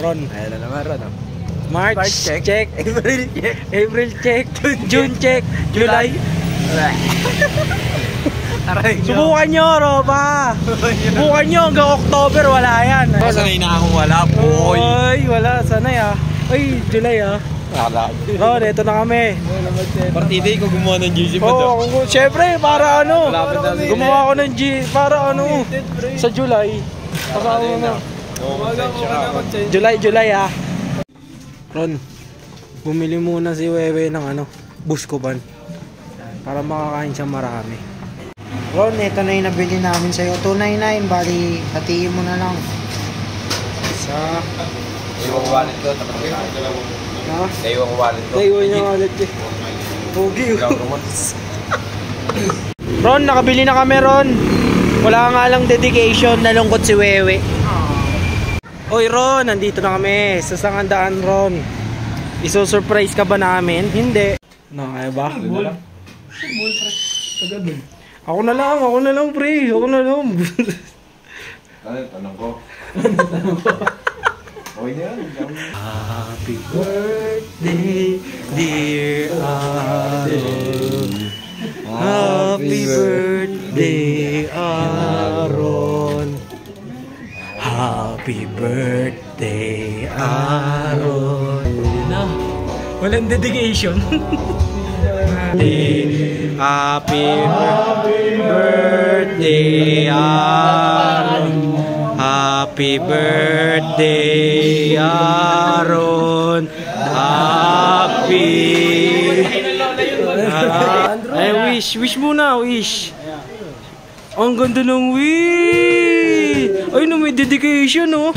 Ron. Ayan na naman, Ron. March check. April check. April check. June check. July. Subukan nyo, Ropa. Subukan nyo hanggang October, wala yan. Sanay na akong wala, boy. Ay, wala. Sanay ah. Ay, July ah. Oh, dito na kami. Partida ko gumawa ng GC pa Oo, syempre, para ano. Gumawa ako ng para ano. Sa July. Kasama mo. July ah. Ron, bumili muna si Wewe ng ano, Buscopan. Para makakain siya marami. Ron, ito na yung nabili namin sa'yo. 299, bali, hatiin mo na lang. Sa... Iwang wallet ko, tapat ko sa Ha? Iwang wallet ko. Iwan niya wallet eh. Pogi. Ron, nakabili na kami, Ron. Wala nga lang dedication, nalungkot si Wewe. Oy, Ron, nandito na kami sa Sangandaan, Ron. Iso-surprise ka ba namin? Hindi. Kaya ba? Ako na lang, pre. Ako na lang. Ano, tanong ko. Okay na yan. Happy birthday, dear Aaron. Happy birthday, Aaron. Happy birthday, Aaron. Walang dedication. Happy birthday, Aaron. Happy birthday, Aaron. Happy. Ay, wish muna, wish. Ang ganda ng wish. Ay, no, may dedication, oh.